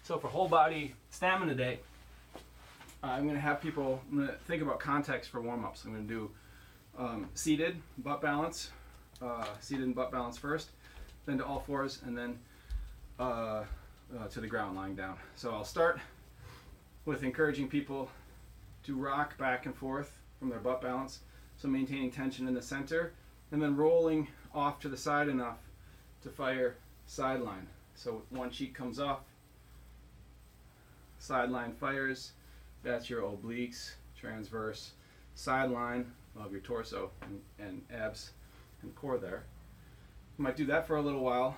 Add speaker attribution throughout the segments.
Speaker 1: So for whole body stamina day, I'm going to have people, I'm going to think about context for warm-ups. I'm going to do seated butt balance, seated and butt balance first, then to all fours, and then to the ground lying down. So I'll start with encouraging people to rock back and forth from their butt balance, so maintaining tension in the center, and then rolling off to the side enough to fire sideline. So one cheek comes off, sideline fires, that's your obliques, transverse, sideline of your torso and abs and core there. We might do that for a little while.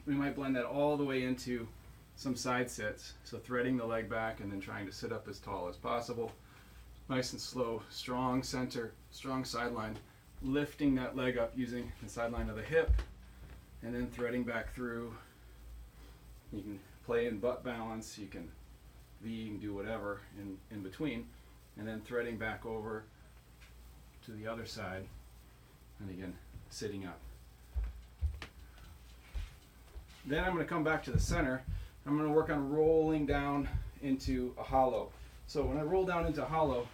Speaker 1: We might blend that all the way into some side sits, so threading the leg back and then trying to sit up as tall as possible. Nice and slow, strong center, strong sideline, lifting that leg up using the sideline of the hip, and then threading back through. You can play in butt balance, you can V, you can do whatever in between, and then threading back over to the other side, and again, sitting up. Then I'm going to come back to the center. I'm going to work on rolling down into a hollow. So when I roll down into hollow,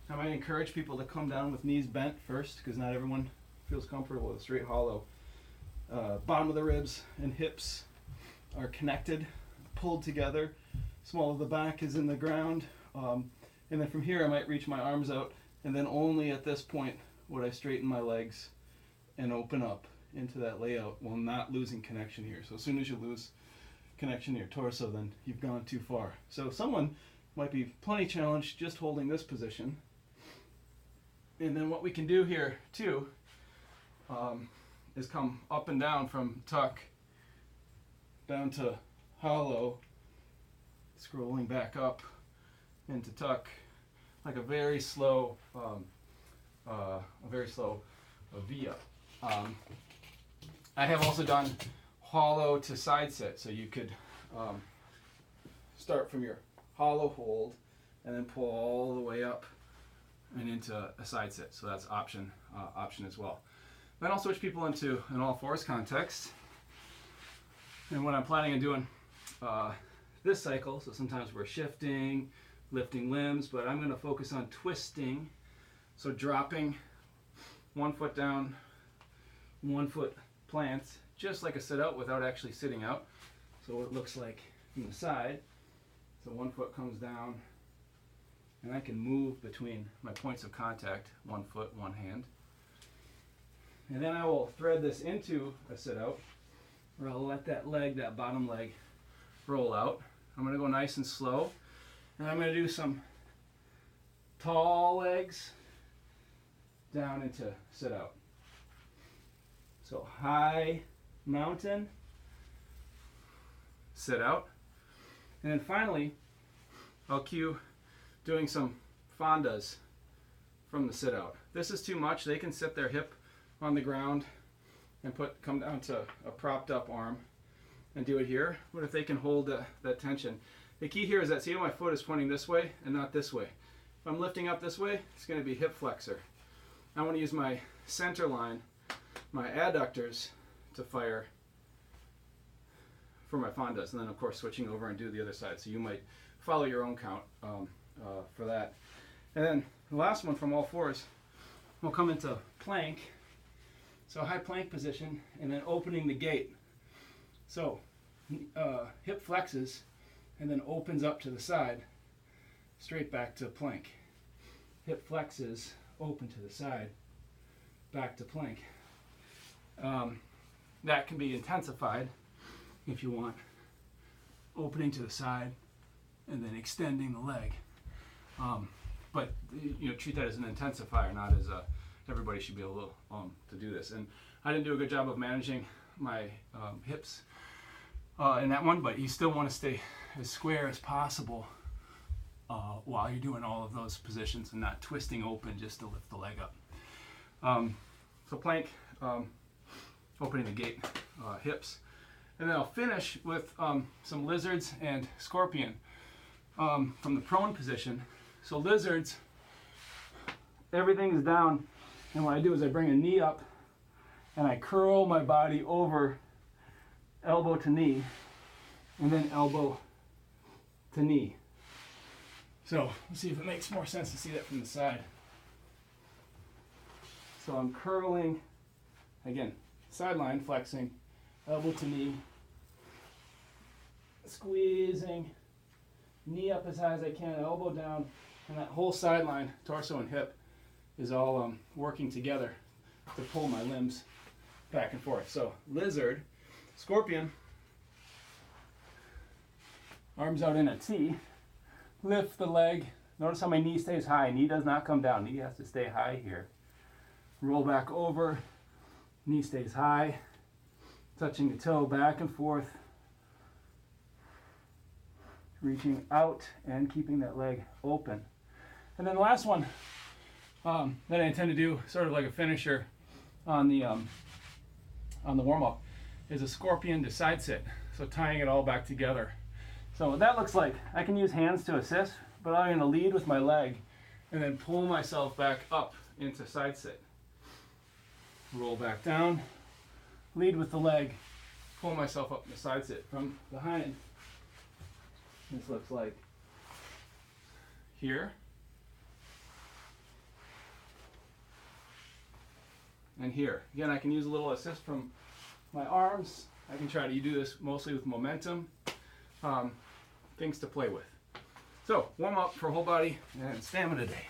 Speaker 1: I might encourage people to come down with knees bent first, because not everyone feels comfortable with a straight hollow. Bottom of the ribs and hips are connected, pulled together. Small of the back is in the ground. And then from here I might reach my arms out, and then only at this point would I straighten my legs and open up into that layout while not losing connection here. So as soon as you lose connection to your torso, then you've gone too far. So someone might be plenty challenged just holding this position. And then what we can do here too is come up and down from tuck down to hollow, scrolling back up into tuck, like a very slow V up. I have also done hollow to side sit, so you could start from your hollow hold and then pull all the way up and into a side sit. So that's option as well. Then I'll switch people into an all fours context. And when I'm planning on doing this cycle, so sometimes we're shifting, lifting limbs, but I'm going to focus on twisting. So dropping one foot down, 1 foot plants, just like a sit out without actually sitting out. So it looks like from the side. So 1 foot comes down, and I can move between my points of contact, 1 foot, one hand. And then I will thread this into a sit out, where I'll let that leg, that bottom leg, roll out. I'm going to go nice and slow, and I'm going to do some tall legs down into sit out. So high mountain, sit out, and then finally I'll cue doing some fondas from the sit out. This is too much. They can sit their hip on the ground and come down to a propped up arm and do it here. What if they can hold that tension? The key here is that, see how my foot is pointing this way and not this way. If I'm lifting up this way, it's going to be hip flexor. I want to use my center line, my adductors, to fire for my fondas, and then of course switching over and do the other side. So you might follow your own count for that. And then the last one from all fours, we'll come into plank. So high plank position, and then opening the gate. So hip flexes and then opens up to the side, straight back to plank. Hip flexes, open to the side, back to plank. That can be intensified if you want. Opening to the side and then extending the leg. But treat that as an intensifier, not as a everybody should be able to do this. And I didn't do a good job of managing my hips in that one, but you still want to stay as square as possible while you're doing all of those positions and not twisting open just to lift the leg up. So plank, opening the gate, hips. And then I'll finish with some lizards and scorpion from the prone position. So lizards, everything is down, and what I do is I bring a knee up and I curl my body over elbow to knee, and then elbow to knee. So let's see if it makes more sense to see that from the side. So I'm curling, again, sideline flexing, elbow to knee, squeezing, knee up as high as I can, elbow down, and that whole sideline, torso and hip, is all working together to pull my limbs back and forth. So lizard, scorpion, arms out in a T, lift the leg. Notice how my knee stays high. Knee does not come down. Knee has to stay high here. Roll back over, knee stays high, touching the toe back and forth, reaching out and keeping that leg open. And then the last one that I intend to do, sort of like a finisher on the warm-up, is a scorpion to side sit. So tying it all back together. So what that looks like, I can use hands to assist, but I'm going to lead with my leg and then pull myself back up into side sit. Roll back down, lead with the leg, pull myself up into side sit from behind. This looks like here and here. Again, I can use a little assist from my arms. I can try to do this mostly with momentum, things to play with. So warm up for whole body and stamina day.